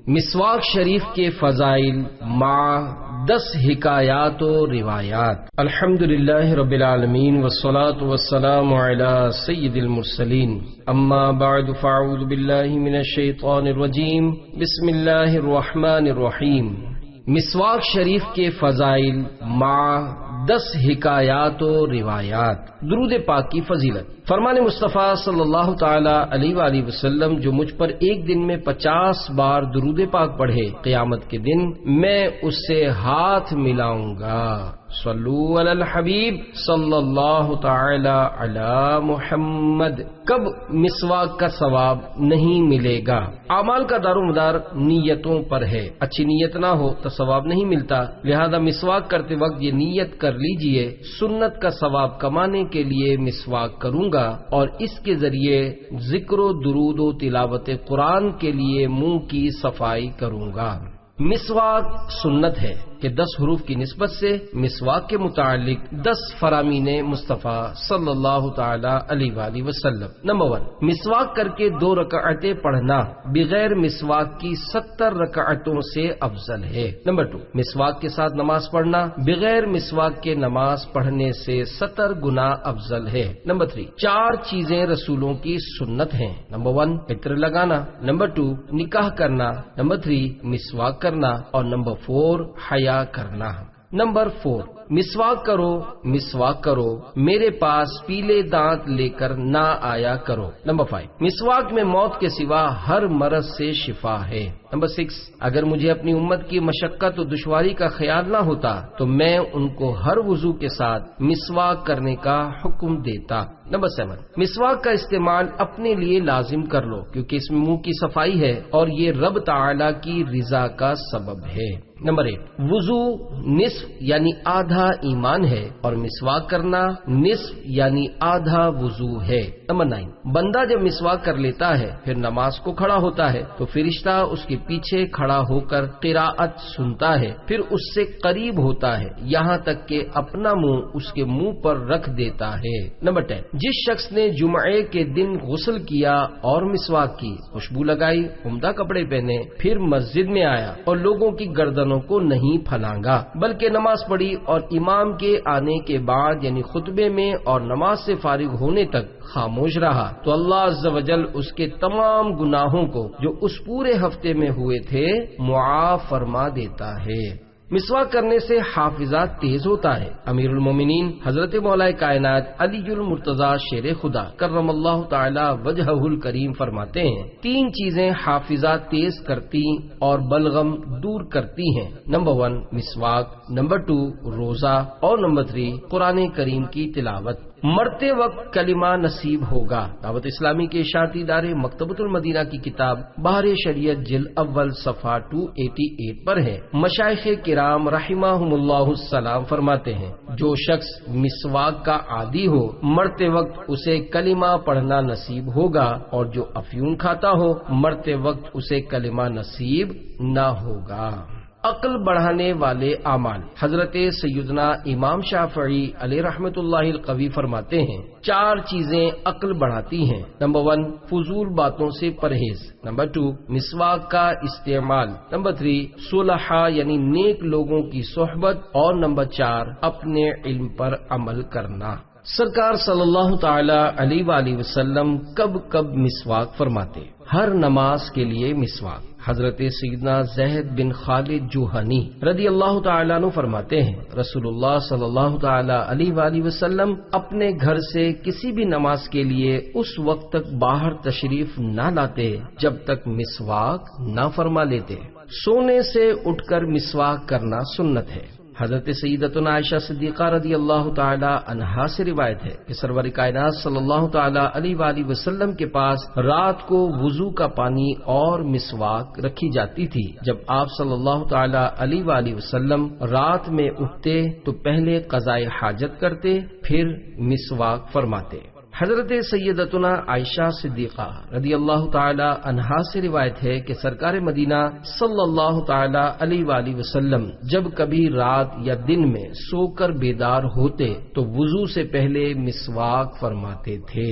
مسواک شریف کے فضائل مع 10 حکایات و روایات۔ الحمدللہ رب العالمین والصلاة والسلام علی سید المرسلین، اما بعد فاعوذ باللہ من الشیطان الرجیم، بسم اللہ الرحمن الرحیم۔ مسواک شریف کے فضائل مع 10 حکایات و روایات۔ درود پاک کی فضیلت۔ فرمان مصطفیٰ صلی اللہ تعالی علیہ وآلہ وسلم، جو مجھ پر ایک دن میں 50 بار درود پاک پڑھے، قیامت کے دن میں اس سے ہاتھ ملاؤں گا۔ صلو علی الحبیب صلی اللہ تعالی علی محمد۔ کب مسواک کا ثواب نہیں ملے گا؟ اعمال کا دار و مدار نیتوں پر ہے۔ اچھی نیت نہ ہو تو ثواب نہیں ملتا، لہذا مسواک کرتے وقت یہ نیت کر لیجئے، سنت کا ثواب کمانے کے لیے مسواک کروں گا اور اس کے ذریعے ذکر و درود و تلاوت قرآن کے لیے منہ کی صفائی کروں گا۔ مسواک سنت ہے کہ 10 حروف کی نسبت سے مسواک کے متعلق 10 فرامین مصطفیٰ صلی اللہ تعالی علیہ وآلہ وسلم۔ نمبر 1، مسواک کر کے 2 رکعتیں پڑھنا بغیر مسواک کی 70 رکعتوں سے افضل ہے۔ نمبر 2، مسواک کے ساتھ نماز پڑھنا بغیر مسواک کے نماز پڑھنے سے 70 گنا افضل ہے۔ نمبر 3، 4 چیزیں رسولوں کی سنت ہیں۔ نمبر 1، عطر لگانا۔ نمبر 2، نکاح کرنا۔ نمبر 3، مسواک کرنا۔ اور نمبر 4، حیا کرنا۔ نمبر 4، مسواک کرو میرے پاس پیلے دانت لے کر نہ آیا کرو۔ نمبر 5، مسواک میں موت کے سوا ہر مرض سے شفا ہے۔ نمبر 6، اگر مجھے اپنی امت کی مشقت و دشواری کا خیال نہ ہوتا تو میں ان کو ہر وضو کے ساتھ مسواک کرنے کا حکم دیتا۔ نمبر 7، مسواک کا استعمال اپنے لیے لازم کر لو، کیونکہ اس میں منہ کی صفائی ہے اور یہ رب تعالی کی رضا کا سبب ہے۔ نمبر 8، وضو نصف یعنی آدھا ایمان ہے اور مسواک کرنا نصف یعنی آدھا وضو ہے۔ نمبر 9، بندہ جب مسواک کر لیتا ہے پھر نماز کو کھڑا ہوتا ہے تو فرشتہ اس کے پیچھے کھڑا ہو کر قراءت سنتا ہے، پھر اس سے قریب ہوتا ہے یہاں تک کہ اپنا منہ اس کے منہ پر رکھ دیتا ہے۔ نمبر 10، جس شخص نے جمعے کے دن غسل کیا اور مسواک کی، خوشبو لگائی، عمدہ کپڑے پہنے، پھر مسجد میں آیا اور لوگوں کی گردنوں کو نہیں پھلانگا بلکہ نماز پڑھی اور امام کے آنے کے بعد یعنی خطبے میں اور نماز سے فارغ ہونے تک خاموش رہا، تو اللہ عز و جل اس کے تمام گناہوں کو جو اس پورے ہفتے میں ہوئے تھے معاف فرما دیتا ہے۔ مسواک کرنے سے حافظہ تیز ہوتا ہے۔ امیر المومنین حضرت مولا کائنات علی المرتضی شیر خدا کرم اللہ تعالی وجہہ الکریم فرماتے ہیں، 3 چیزیں حافظہ تیز کرتی اور بلغم دور کرتی ہیں۔ نمبر 1، مسواک۔ نمبر 2، روزہ۔ اور نمبر 3، قرآن کریم کی تلاوت۔ مرتے وقت کلمہ نصیب ہوگا۔ دعوت اسلامی کے اشاعتی ادارے مکتبۃ المدینہ کی کتاب بحر شریعت جلد اول صفحہ 288 پر ہے۔ مشائخ کرام رحمہم اللہ السلام فرماتے ہیں، جو شخص مسواک کا عادی ہو مرتے وقت اسے کلمہ پڑھنا نصیب ہوگا، اور جو افیون کھاتا ہو مرتے وقت اسے کلمہ نصیب نہ ہوگا۔ عقل بڑھانے والے اعمال۔ حضرت سیدنا امام شافعی علیہ رحمت اللہ القوی فرماتے ہیں، 4 چیزیں عقل بڑھاتی ہیں۔ نمبر 1، فضول باتوں سے پرہیز۔ نمبر 2، مسواک کا استعمال۔ نمبر 3، صلحاء یعنی نیک لوگوں کی صحبت۔ اور نمبر 4، اپنے علم پر عمل کرنا۔ سرکار صلی اللہ تعالی علیہ وآلہ وسلم کب مسواک فرماتے؟ ہر نماز کے لیے مسواک۔ حضرت سیدنا زید بن خالد جوہنی رضی اللہ تعالیٰ عنہ فرماتے ہیں، رسول اللہ صلی اللہ تعالی علیہ وآلہ وسلم اپنے گھر سے کسی بھی نماز کے لیے اس وقت تک باہر تشریف نہ لاتے جب تک مسواک نہ فرما لیتے۔ سونے سے اٹھ کر مسواک کرنا سنت ہے۔ حضرت سیدتنا عائشہ صدیقہ رضی اللہ تعالی عنہا سے روایت ہے کہ سرور کائنات صلی اللہ تعالی علیہ وآلہ وسلم کے پاس رات کو وضو کا پانی اور مسواک رکھی جاتی تھی۔ جب آپ صلی اللہ تعالی علیہ وآلہ وسلم رات میں اٹھتے تو پہلے قضاء حاجت کرتے، پھر مسواک فرماتے۔ حضرت سیدتنا عائشہ صدیقہ رضی اللہ تعالی عنہا سے روایت ہے کہ سرکار مدینہ صلی اللہ تعالی علیہ وآلہ وسلم جب کبھی رات یا دن میں سو کر بیدار ہوتے تو وضو سے پہلے مسواک فرماتے تھے۔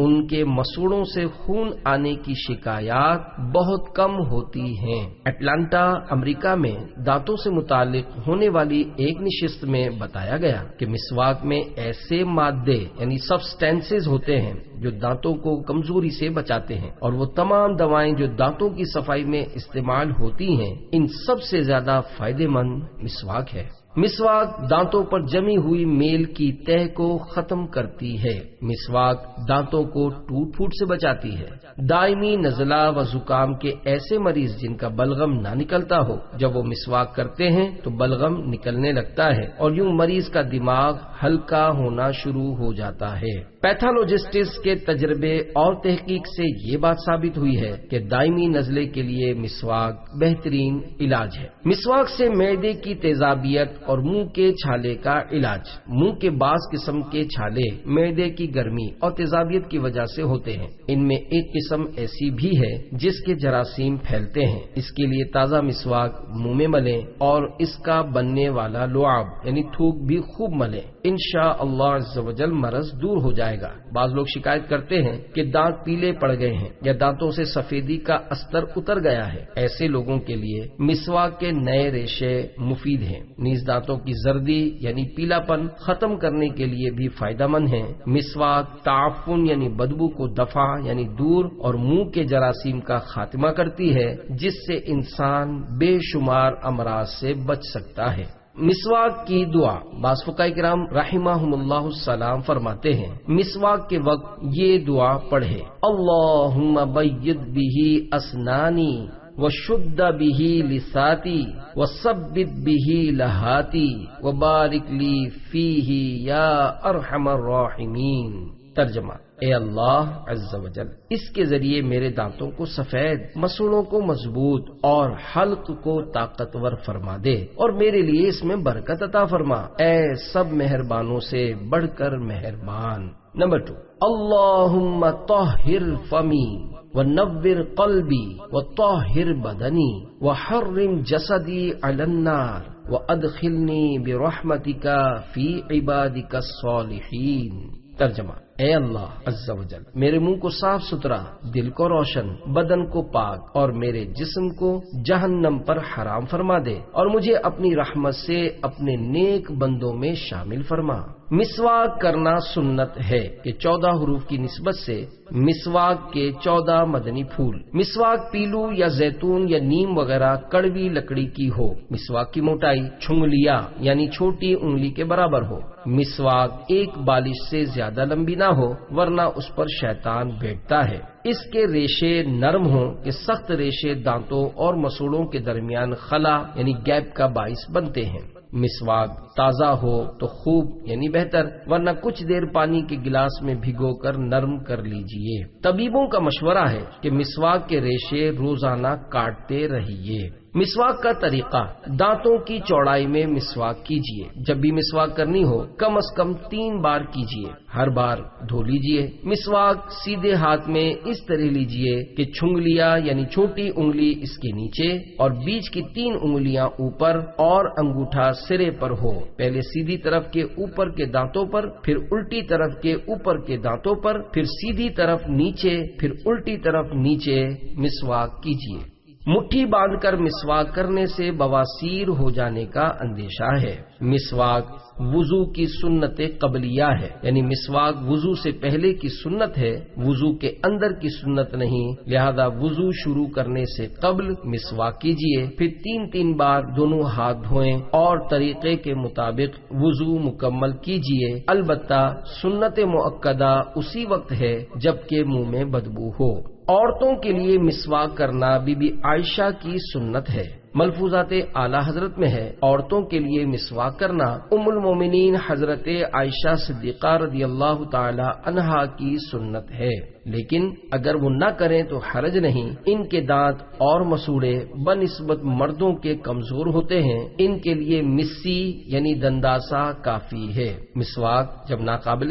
ان کے مسوڑوں سے خون آنے کی شکایات بہت کم ہوتی ہیں۔ اٹلانٹا امریکہ میں دانتوں سے متعلق ہونے والی ایک نشست میں بتایا گیا کہ مسواک میں ایسے مادے یعنی سبسٹینسز ہوتے ہیں جو دانتوں کو کمزوری سے بچاتے ہیں، اور وہ تمام دوائیں جو دانتوں کی صفائی میں استعمال ہوتی ہیں ان سب سے زیادہ فائدہ مند مسواک ہے۔ مسواک دانتوں پر جمی ہوئی میل کی تہ کو ختم کرتی ہے۔ مسواک دانتوں کو ٹوٹ پھوٹ سے بچاتی ہے۔ دائمی نزلہ و زکام کے ایسے مریض جن کا بلغم نہ نکلتا ہو، جب وہ مسواک کرتے ہیں تو بلغم نکلنے لگتا ہے اور یوں مریض کا دماغ ہلکا ہونا شروع ہو جاتا ہے۔ پیتھولوجسٹس کے تجربے اور تحقیق سے یہ بات ثابت ہوئی ہے کہ دائمی نزلے کے لیے مسواک بہترین علاج ہے۔ مسواک سے معدے کی تیزابیت اور منہ کے چھالے کا علاج۔ منہ کے بعض قسم کے چھالے معدے کی گرمی اور تیزابیت کی وجہ سے ہوتے ہیں۔ ان میں ایک قسم ایسی بھی ہے جس کے جراثیم پھیلتے ہیں۔ اس کے لیے تازہ مسواک منہ میں ملیں اور اس کا بننے والا لعاب یعنی تھوک بھی خوب ملیں۔ انشاءاللہ عز و جل مرض دور ہو جائے گا۔ بعض لوگ شکایت کرتے ہیں کہ دانت پیلے پڑ گئے ہیں یا دانتوں سے سفیدی کا استر اتر گیا ہے۔ ایسے لوگوں کے لیے مسواک کے نئے ریشے مفید ہیں۔ نیز دانتوں کی زردی یعنی پیلا پن ختم کرنے کے لیے بھی فائدہ مند ہیں۔ مسواک تعفن یعنی بدبو کو دفع یعنی دور اور منہ کے جراثیم کا خاتمہ کرتی ہے، جس سے انسان بے شمار امراض سے بچ سکتا ہے۔ مسواک کی دعا۔ بعض فقہاء کرام رحمہم اللہ السلام فرماتے ہیں مسواک کے وقت یہ دعا پڑھے: اللہم بید بہ اسنانی وشد بہ لساتی وثبت بہ لہاتی وبارک لی فیہ یا ارحم الراحمین۔ ترجمہ: اے اللہ عز و جل، اس کے ذریعے میرے دانتوں کو سفید، مسوڑوں کو مضبوط اور حلق کو طاقتور فرما دے اور میرے لیے اس میں برکت عطا فرما، اے سب مہربانوں سے بڑھ کر مہربان۔ نمبر 2، اللہم طہر فمی ونور قلبی وطہر بدنی وحرم جسدی علی النار وادخلنی برحمتک فی عبادک الصالحین۔ ترجمہ: اے اللہ عز و جل، میرے منہ کو صاف ستھرا، دل کو روشن، بدن کو پاک اور میرے جسم کو جہنم پر حرام فرما دے اور مجھے اپنی رحمت سے اپنے نیک بندوں میں شامل فرما۔ مسواک کرنا سنت ہے کہ 14 حروف کی نسبت سے مسواک کے 14 مدنی پھول۔ مسواک پیلو یا زیتون یا نیم وغیرہ کڑوی لکڑی کی ہو۔ مسواک کی موٹائی چھنگلیا یعنی چھوٹی انگلی کے برابر ہو۔ مسواک ایک بالش سے زیادہ لمبی نہ ہو ورنہ اس پر شیطان بیٹھتا ہے۔ اس کے ریشے نرم ہوں کہ سخت ریشے دانتوں اور مسوڑوں کے درمیان خلا یعنی گیپ کا باعث بنتے ہیں۔ مسواک تازہ ہو تو خوب یعنی بہتر، ورنہ کچھ دیر پانی کے گلاس میں بھگو کر نرم کر لیجئے۔ طبیبوں کا مشورہ ہے کہ مسواک کے ریشے روزانہ کاٹتے رہیے۔ مسواک کا طریقہ: دانتوں کی چوڑائی میں مسواک کیجیے۔ جب بھی مسواک کرنی ہو کم از کم 3 بار کیجیے، ہر بار دھو لیجیے۔ مسواک سیدھے ہاتھ میں اس طرح لیجیے کہ چھنگلیا یعنی چھوٹی انگلی اس کے نیچے اور بیچ کی 3 انگلیاں اوپر اور انگوٹھا سرے پر ہو۔ پہلے سیدھی طرف کے اوپر کے دانتوں پر، پھر الٹی طرف کے اوپر کے دانتوں پر، پھر سیدھی طرف نیچے، پھر الٹی طرف نیچے مسواک کیجیے۔ مٹھی باندھ کر مسواک کرنے سے بواسیر ہو جانے کا اندیشہ ہے۔ مسواک وضو کی سنت قبلیہ ہے، یعنی مسواک وضو سے پہلے کی سنت ہے، وضو کے اندر کی سنت نہیں، لہذا وضو شروع کرنے سے قبل مسواک کیجیے، پھر 3 بار دونوں ہاتھ دھوئیں اور طریقے کے مطابق وضو مکمل کیجیے۔ البتہ سنت مؤکدہ اسی وقت ہے جبکہ منہ میں بدبو ہو۔ عورتوں کے لیے مسواک کرنا بی بی عائشہ کی سنت ہے۔ ملفوظات اعلی حضرت میں ہے، عورتوں کے لیے مسواک کرنا ام المومنین حضرت عائشہ صدیقہ رضی اللہ تعالی عنہا کی سنت ہے، لیکن اگر وہ نہ کریں تو حرج نہیں۔ ان کے دانت اور مسوڑے بنسبت مردوں کے کمزور ہوتے ہیں، ان کے لیے مسی یعنی دنداسا کافی ہے۔ مسواک جب ناقابل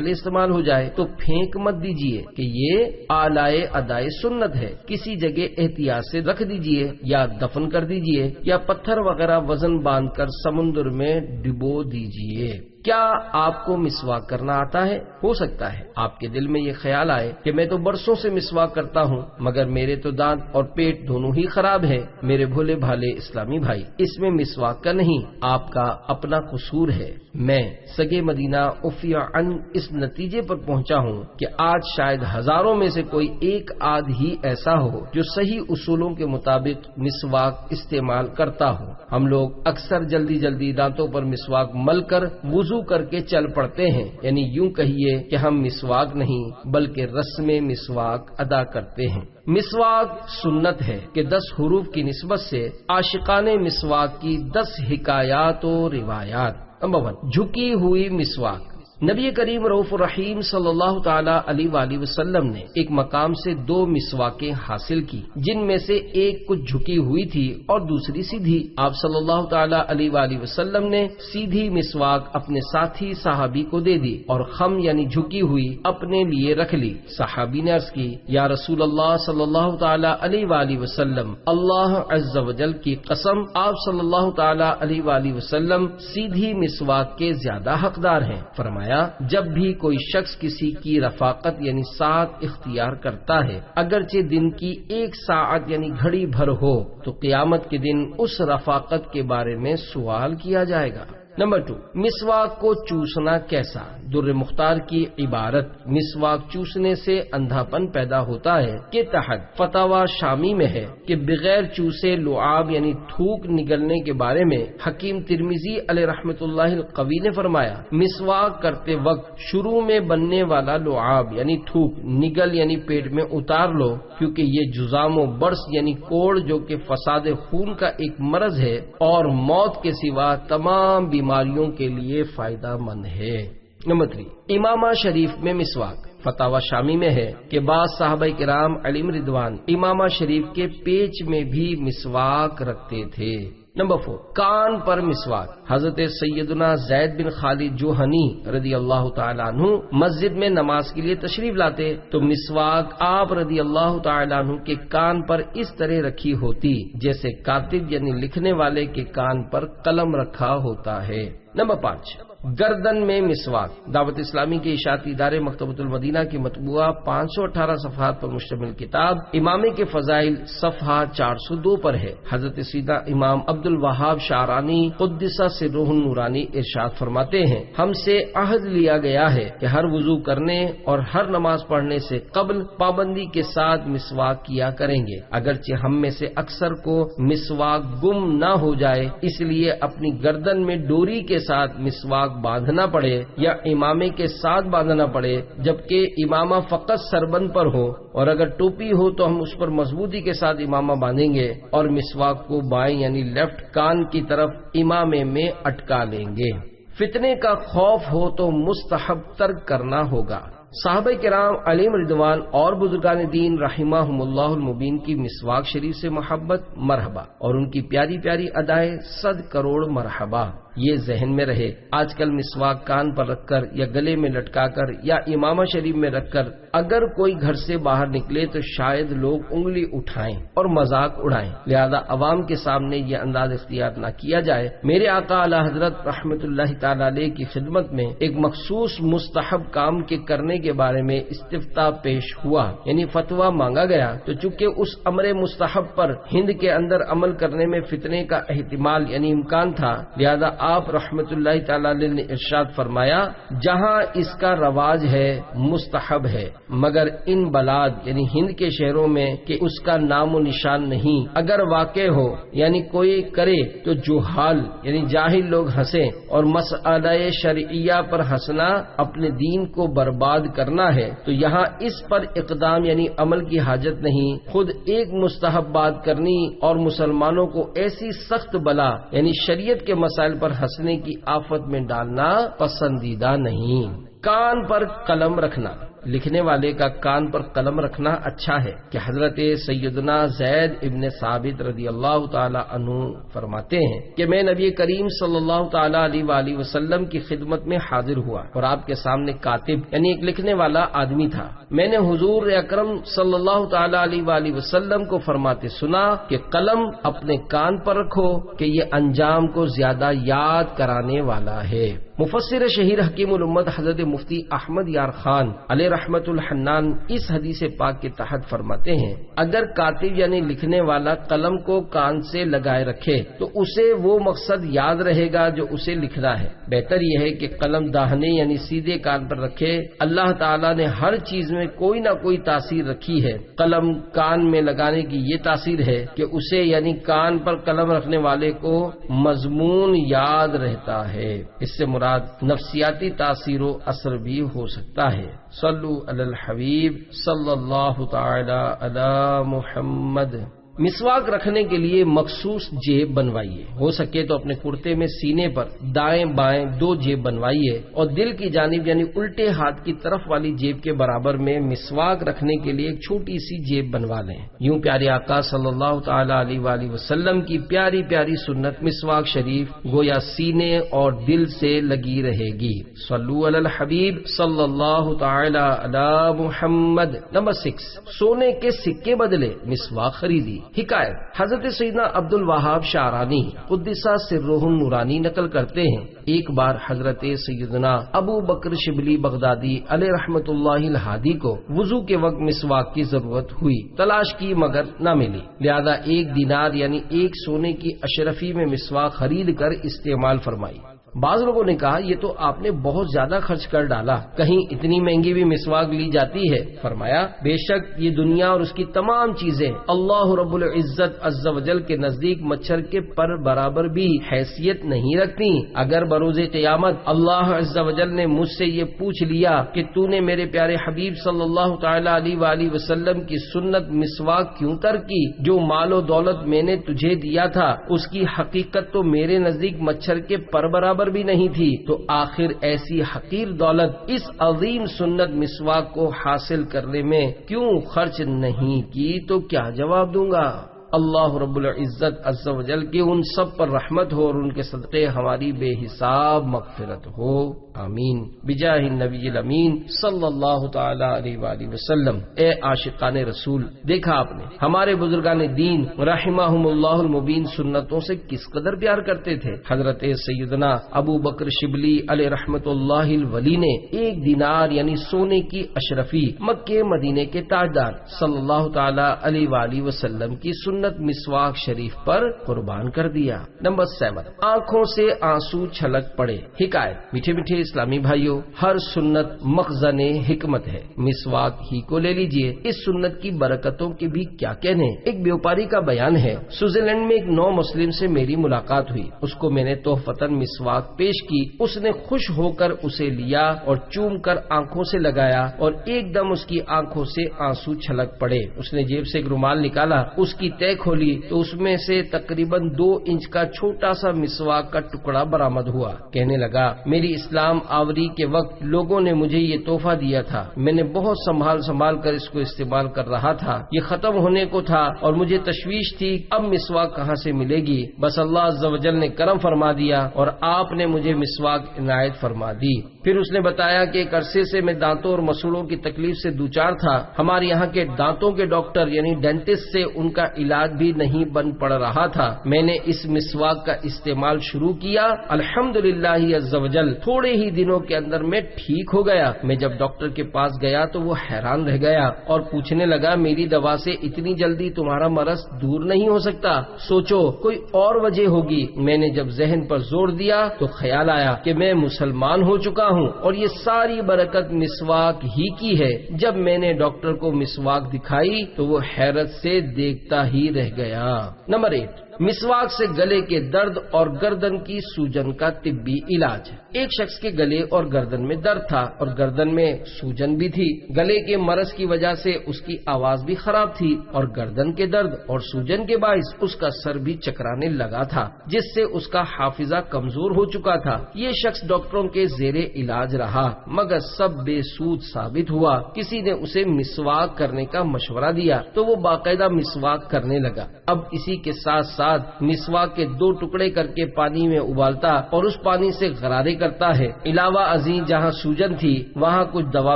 استعمال ہو جائے تو پھینک مت دیجیے کہ یہ اعلی ادائے سنت ہے، کسی جگہ احتیاط سے رکھ دیجیے یا دفن کر دیجیے یا پتھر وغیرہ وزن باندھ کر سمندر میں ڈبو دیجیے۔ کیا آپ کو مسواک کرنا آتا ہے؟ ہو سکتا ہے آپ کے دل میں یہ خیال آئے کہ میں تو برسوں سے مسواک کرتا ہوں مگر میرے تو دانت اور پیٹ دونوں ہی خراب ہے۔ میرے بھولے بھالے اسلامی بھائی، اس میں مسواک کا نہیں، آپ کا اپنا قصور ہے۔ میں سگے مدینہ عفیہ عن اس نتیجے پر پہنچا ہوں کہ آج شاید ہزاروں میں سے کوئی ایک آدھ ہی ایسا ہو جو صحیح اصولوں کے مطابق مسواک استعمال کرتا ہو۔ ہم لوگ اکثر جلدی دانتوں پر مسواک مل کر وضو کر کے چل پڑتے ہیں، یعنی یوں کہیے کہ ہم مسواک نہیں بلکہ رسم مسواک ادا کرتے ہیں۔ مسواک سنت ہے کہ 10 حروف کی نسبت سے عاشقان مسواک کی 10 حکایات و روایات۔ نمبر 1، جھکی ہوئی مسواک۔ نبی کریم رؤوف الرحیم صلی اللہ تعالی علیہ وآلہ وسلم نے ایک مقام سے 2 مسواکیں حاصل کی، جن میں سے ایک کچھ جھکی ہوئی تھی اور دوسری سیدھی۔ آپ صلی اللہ تعالی علیہ وآلہ وسلم نے سیدھی مسواک اپنے ساتھی صحابی کو دے دی اور خم یعنی جھکی ہوئی اپنے لیے رکھ لی۔ صحابی نے عرض کی، یا رسول اللہ صلی اللہ تعالی علیہ وآلہ وسلم، اللہ عز و جل کی قسم، آپ صلی اللہ تعالی علیہ وآلہ وسلم سیدھی مسواک کے زیادہ حقدار ہیں۔ فرمایا، جب بھی کوئی شخص کسی کی رفاقت یعنی ساتھ اختیار کرتا ہے، اگرچہ دن کی 1 ساعت یعنی گھڑی بھر ہو، تو قیامت کے دن اس رفاقت کے بارے میں سوال کیا جائے گا۔ نمبر 2، مسواک کو چوسنا کیسا؟ در مختار کی عبارت مسواک چوسنے سے اندھا پن پیدا ہوتا ہے کے تحت فتاوی شامی میں ہے کہ بغیر چوسے لعاب یعنی تھوک نگلنے کے بارے میں حکیم ترمذی علیہ رحمۃ اللہ القوی نے فرمایا، مسواک کرتے وقت شروع میں بننے والا لعاب یعنی تھوک نگل یعنی پیٹ میں اتار لو، کیونکہ یہ جزام و برس یعنی کوڑ جو کہ فساد خون کا ایک مرض ہے اور موت کے سوا تمام بیماریوں کے لیے فائدہ مند ہے۔ نمبر 3، امامہ شریف میں مسواک۔ فتاوی شامی میں ہے کہ بعض صحابہ کرام علیہم رضوان امامہ شریف کے پیچ میں بھی مسواک رکھتے تھے۔ نمبر 4، کان پر مسواک۔ حضرت سیدنا زید بن خالد جوہنی رضی اللہ تعالیٰ عنہ مسجد میں نماز کے لیے تشریف لاتے تو مسواک آپ رضی اللہ تعالیٰ عنہ کے کان پر اس طرح رکھی ہوتی جیسے کاتب یعنی لکھنے والے کے کان پر قلم رکھا ہوتا ہے۔ نمبر 5، گردن میں مسواک۔ دعوت اسلامی کے اشاعتی ادارے مکتبۃ المدینہ کی مطبوعہ 518 صفحات پر مشتمل کتاب امامے کے فضائل صفحہ 402 پر ہے۔ حضرت سیدنا امام عبد الوہاب شعرانی قدس سرہ النورانی ارشاد فرماتے ہیں، ہم سے عہد لیا گیا ہے کہ ہر وضو کرنے اور ہر نماز پڑھنے سے قبل پابندی کے ساتھ مسواک کیا کریں گے، اگرچہ ہم میں سے اکثر کو مسواک گم نہ ہو جائے، اس لیے اپنی گردن میں ڈوری کے ساتھ مسواک باندھنا پڑے یا امامے کے ساتھ باندھنا پڑے، جبکہ امامہ فقط سربند پر ہو، اور اگر ٹوپی ہو تو ہم اس پر مضبوطی کے ساتھ امامہ باندھیں گے اور مسواک کو بائیں یعنی لیفٹ کان کی طرف امامے میں اٹکا لیں گے۔ فتنے کا خوف ہو تو مستحب ترک کرنا ہوگا۔ صحابہ کرام علیہم رضوان اور بزرگان دین رحمہم اللہ المبین کی مسواک شریف سے محبت مرحبا اور ان کی پیاری پیاری ادائیں 100 کروڑ مرحبا۔ یہ ذہن میں رہے، آج کل مسواک کان پر رکھ کر یا گلے میں لٹکا کر یا امامہ شریف میں رکھ کر اگر کوئی گھر سے باہر نکلے تو شاید لوگ انگلی اٹھائیں اور مذاق اڑائیں، لہذا عوام کے سامنے یہ انداز اختیار نہ کیا جائے۔ میرے آقا اعلی حضرت رحمت اللہ تعالی علیہ کی خدمت میں ایک مخصوص مستحب کام کے کرنے کے بارے میں استفتاء پیش ہوا، یعنی فتویٰ مانگا گیا، تو چونکہ اس امر مستحب پر ہند کے اندر عمل کرنے میں فتنے کا احتمال یعنی امکان تھا، لہذا آپ رحمت اللہ تعالی علیہ نے ارشاد فرمایا، جہاں اس کا رواج ہے مستحب ہے، مگر ان بلاد یعنی ہند کے شہروں میں کہ اس کا نام و نشان نہیں، اگر واقع ہو یعنی کوئی کرے تو جہال یعنی جاہل لوگ ہنسیں، اور مسئلہ شرعیہ پر ہنسنا اپنے دین کو برباد کرنا ہے، تو یہاں اس پر اقدام یعنی عمل کی حاجت نہیں، خود ایک مستحب بات کرنی اور مسلمانوں کو ایسی سخت بلا یعنی شریعت کے مسائل پر ہنسنے کی آفت میں ڈالنا پسندیدہ نہیں۔ کان پر قلم رکھنا۔ لکھنے والے کا کان پر قلم رکھنا اچھا ہے کہ حضرت سیدنا زید ابن ثابت رضی اللہ تعالی عنہ فرماتے ہیں کہ میں نبی کریم صلی اللہ تعالی علیہ وآلہ وسلم کی خدمت میں حاضر ہوا اور آپ کے سامنے کاتب یعنی ایک لکھنے والا آدمی تھا۔ میں نے حضور اکرم صلی اللہ تعالی علیہ وآلہ وسلم کو فرماتے سنا کہ قلم اپنے کان پر رکھو کہ یہ انجام کو زیادہ یاد کرانے والا ہے۔ مفسر شہیر حکیم الامت حضرت مفتی احمد یار خان علیہ رحمت الحنان اس حدیث پاک کے تحت فرماتے ہیں اگر کاتب یعنی لکھنے والا قلم کو کان سے لگائے رکھے تو اسے وہ مقصد یاد رہے گا جو اسے لکھنا ہے۔ بہتر یہ ہے کہ قلم داہنے یعنی سیدھے کان پر رکھے۔ اللہ تعالیٰ نے ہر چیز میں کوئی نہ کوئی تاثیر رکھی ہے۔ قلم کان میں لگانے کی یہ تاثیر ہے کہ اسے یعنی کان پر قلم رکھنے والے کو مضمون یاد رہتا ہے۔ اس سے مراد نفسیاتی تاثیر و اثر بھی ہو سکتا ہے۔ صلو علی الحبیب صلی اللہ تعالی علی محمد۔ مسواک رکھنے کے لیے مخصوص جیب بنوائیے، ہو سکے تو اپنے کرتے میں سینے پر دائیں بائیں 2 جیب بنوائیے اور دل کی جانب یعنی الٹے ہاتھ کی طرف والی جیب کے برابر میں مسواک رکھنے کے لیے ایک چھوٹی سی جیب بنوا لیں۔ یوں پیارے آقا صلی اللہ تعالی علیہ وآلہ وسلم کی پیاری پیاری سنت مسواک شریف گویا سینے اور دل سے لگی رہے گی۔ صلو علی الحبیب صلی اللہ تعالی علی محمد۔ نمبر 6، سونے کے سکے بدلے مسواک خریدی۔ حکایت حضرت سیدنا عبد الوہاب شعرانی قدس سرہ النورانی نقل کرتے ہیں ایک بار حضرت سیدنا ابو بکر شبلی بغدادی علیہ رحمت اللہ الہادی کو وضو کے وقت مسواک کی ضرورت ہوئی، تلاش کی مگر نہ ملی، لہذا 1 دینار یعنی 1 سونے کی اشرفی میں مسواک خرید کر استعمال فرمائی۔ بعض لوگوں نے کہا یہ تو آپ نے بہت زیادہ خرچ کر ڈالا، کہیں اتنی مہنگی بھی مسواک لی جاتی ہے؟ فرمایا بے شک یہ دنیا اور اس کی تمام چیزیں اللہ رب العزت عز و جل کے نزدیک مچھر کے پر برابر بھی حیثیت نہیں رکھتی۔ اگر بروز قیامت اللہ عز و جل نے مجھ سے یہ پوچھ لیا کہ تو نے میرے پیارے حبیب صلی اللہ تعالی علیہ وآلہ وسلم کی سنت مسواک کیوں ترک کی، جو مال و دولت میں نے تجھے دیا تھا اس کی حقیقت تو میرے نزدیک مچھر کے پر برابر بھی نہیں تھی، تو آخر ایسی حقیر دولت اس عظیم سنت مسواک کو حاصل کرنے میں کیوں خرچ نہیں کی؟ تو کیا جواب دوں گا؟ اللہ رب العزت عز و جل کی ان سب پر رحمت ہو اور ان کے صدقے ہماری بے حساب مغفرت ہو، آمین بجاہ النبی الامین صلی اللہ تعالی علیہ وآلہ وسلم۔ اے عاشقان رسول، دیکھا آپ نے ہمارے بزرگان دین رحمہم اللہ المبین سنتوں سے کس قدر پیار کرتے تھے۔ حضرت سیدنا ابو بکر شبلی علیہ رحمت اللہ الولی نے 1 دینار یعنی سونے کی اشرفی مکہ مدینے کے تاجدار صلی اللہ تعالی علیہ وآلہ وسلم کی سنت مسواک شریف پر قربان کر دیا۔ نمبر 7، آنکھوں سے آنسو چھلک پڑے۔ حکایت میٹھے میٹھے اسلامی بھائیوں، ہر سنت مخزن حکمت ہے، مسواک ہی کو لے لیجئے، اس سنت کی برکتوں کے بھی کیا کہنے۔ ایک بیوپاری کا بیان ہے، سوئٹزرلینڈ میں ایک نو مسلم سے میری ملاقات ہوئی، اس کو میں نے تحفتاً مسواک پیش کی، اس نے خوش ہو کر اسے لیا اور چوم کر آنکھوں سے لگایا اور ایک دم اس کی آنکھوں سے آنسو چھلک پڑے۔ اس نے جیب سے ایک رومال نکالا، اس کی تہ کھولی تو اس میں سے تقریباً 2 انچ کا چھوٹا سا مسواک کا ٹکڑا برآمد ہوا۔ کہنے لگا میری اسلام آوری کے وقت لوگوں نے مجھے یہ تحفہ دیا تھا، میں نے بہت سنبھال کر اس کو استعمال کر رہا تھا، یہ ختم ہونے کو تھا اور مجھے تشویش تھی اب مسواک کہاں سے ملے گی، بس اللہ عز و جل نے کرم فرما دیا اور آپ نے مجھے مسواک عنایت فرما دی۔ پھر اس نے بتایا کہ ایک عرصے سے میں دانتوں اور مسوڑوں کی تکلیف سے دوچار تھا، ہمارے یہاں کے دانتوں کے ڈاکٹر یعنی ڈینٹسٹ سے ان کا علاج بھی نہیں بن پڑ رہا تھا، میں نے اس مسواک کا استعمال شروع کیا، الحمدللہ عز و جل تھوڑے ہی دنوں کے اندر میں ٹھیک ہو گیا۔ میں جب ڈاکٹر کے پاس گیا تو وہ حیران رہ گیا اور پوچھنے لگا میری دوا سے اتنی جلدی تمہارا مرض دور نہیں ہو سکتا، سوچو کوئی اور وجہ ہوگی۔ میں نے جب ذہن پر زور دیا تو خیال آیا کہ میں مسلمان ہو چکا ہوں اور یہ ساری برکت مسواک ہی کی ہے۔ جب میں نے ڈاکٹر کو مسواک دکھائی تو وہ حیرت سے دیکھتا ہی رہ گیا۔ نمبر 8، مسواک سے گلے کے درد اور گردن کی سوجن کا طبی علاج۔ ایک شخص کے گلے اور گردن میں درد تھا اور گردن میں سوجن بھی تھی۔ گلے کے مرض کی وجہ سے اس کی آواز بھی خراب تھی اور گردن کے درد اور سوجن کے باعث اس کا سر بھی چکرانے لگا تھا، جس سے اس کا حافظہ کمزور ہو چکا تھا۔ یہ شخص ڈاکٹروں کے زیر علاج رہا مگر سب بے سود ثابت ہوا۔ کسی نے اسے مسواک کرنے کا مشورہ دیا تو وہ باقاعدہ مسواک کرنے لگا۔ اب اسی کے ساتھ ساتھ مسواک کے 2 ٹکڑے کر کے پانی میں ابالتا اور اس پانی سے غرارے کرتا ہے۔ علاوہ ازیں جہاں سوجن تھی وہاں کچھ دوا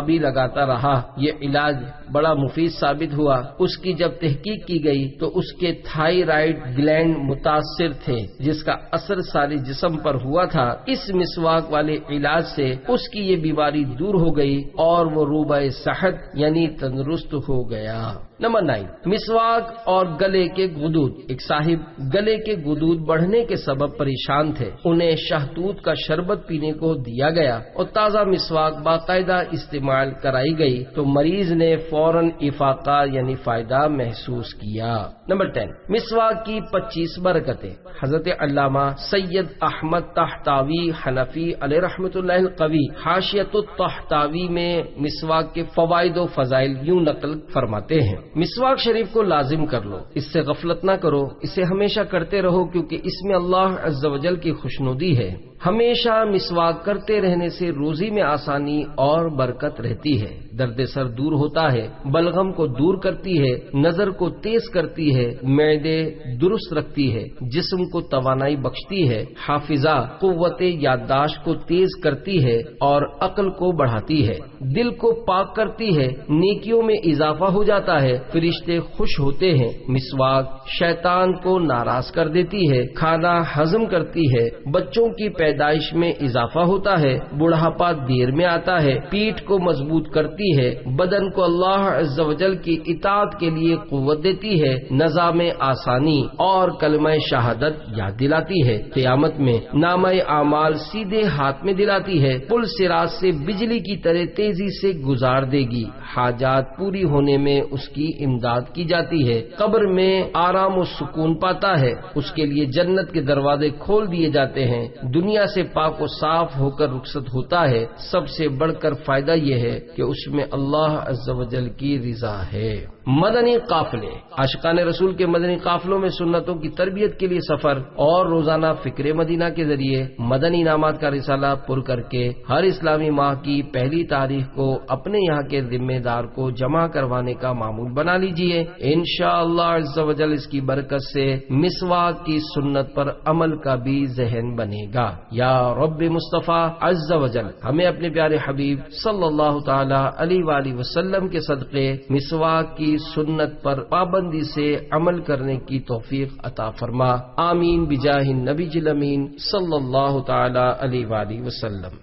بھی لگاتا رہا۔ یہ علاج بڑا مفید ثابت ہوا۔ اس کی جب تحقیق کی گئی تو اس کے تھائرائیڈ گلینڈ متاثر تھے جس کا اثر سارے جسم پر ہوا تھا۔ اس مسواک والے علاج سے اس کی یہ بیماری دور ہو گئی اور وہ روبہ صحت یعنی تندرست ہو گیا۔ نمبر 9، مسواک اور گلے کے غدود۔ ایک صاحب گلے کے غدود بڑھنے کے سبب پریشان تھے۔ انہیں شہتوت کا شربت پینے کو دیا گیا اور تازہ مسواک باقاعدہ استعمال کرائی گئی تو مریض نے فوراً افاقہ یعنی فائدہ محسوس کیا۔ نمبر 10، مسواک کی 25 برکتیں۔ حضرت علامہ سید احمد طحطاوی حنفی علیہ رحمۃ اللہ القوی حاشیۃ الطحطاوی میں مسواک کے فوائد و فضائل یوں نقل فرماتے ہیں: مسواک شریف کو لازم کر لو، اس سے غفلت نہ کرو، اسے ہمیشہ کرتے رہو کیونکہ اس میں اللہ عز و جل کی خوشنودی ہے۔ ہمیشہ مسواک کرتے رہنے سے روزی میں آسانی اور برکت رہتی ہے، درد سر دور ہوتا ہے، بلغم کو دور کرتی ہے، نظر کو تیز کرتی ہے، معدے درست رکھتی ہے، جسم کو توانائی بخشتی ہے، حافظہ قوت یادداشت کو تیز کرتی ہے اور عقل کو بڑھاتی ہے، دل کو پاک کرتی ہے، نیکیوں میں اضافہ ہو جاتا ہے، فرشتے خوش ہوتے ہیں۔ مسواک شیطان کو ناراض کر دیتی ہے، کھانا ہضم کرتی ہے، بچوں کی پیدائش میں اضافہ ہوتا ہے، بڑھاپا دیر میں آتا ہے، پیٹھ کو مضبوط کرتی ہے، بدن کو اللہ عز و جل کی اطاعت کے لیے قوت دیتی ہے، نظام آسانی اور کلمہ شہادت یاد دلاتی ہے، قیامت میں نامہ اعمال سیدھے ہاتھ میں دلاتی ہے، پل صراط سے بجلی کی طرح تیزی سے گزار دے گی، حاجات پوری ہونے میں اس کی امداد کی جاتی ہے، قبر میں آرام و سکون پاتا ہے، اس کے لیے جنت کے دروازے کھول دیے جاتے ہیں، دنیا سے پاک و صاف ہو کر رخصت ہوتا ہے۔ سب سے بڑھ کر فائدہ یہ ہے کہ اس میں اللہ عز و جل کی رضا ہے۔ مدنی قافلے۔ عاشقان رسول کے مدنی قافلوں میں سنتوں کی تربیت کے لیے سفر اور روزانہ فکر مدینہ کے ذریعے مدنی انعامات کا رسالہ پر کر کے ہر اسلامی ماہ کی پہلی تاریخ کو اپنے یہاں کے ذمہ دار کو جمع کروانے کا معمول بنا لیجئے۔ انشاءاللہ عز و جل اس کی برکت سے مسواک کی سنت پر عمل کا بھی ذہن بنے گا۔ یا رب مصطفیٰ عز و جل ہمیں اپنے پیارے حبیب صلی اللہ تعالی علیہ وآلہ وسلم کے صدقے مسواک کی سنت پر پابندی سے عمل کرنے کی توفیق عطا فرما، آمین بجاہ النبی الامین صلی اللہ تعالی علیہ وآلہ وسلم۔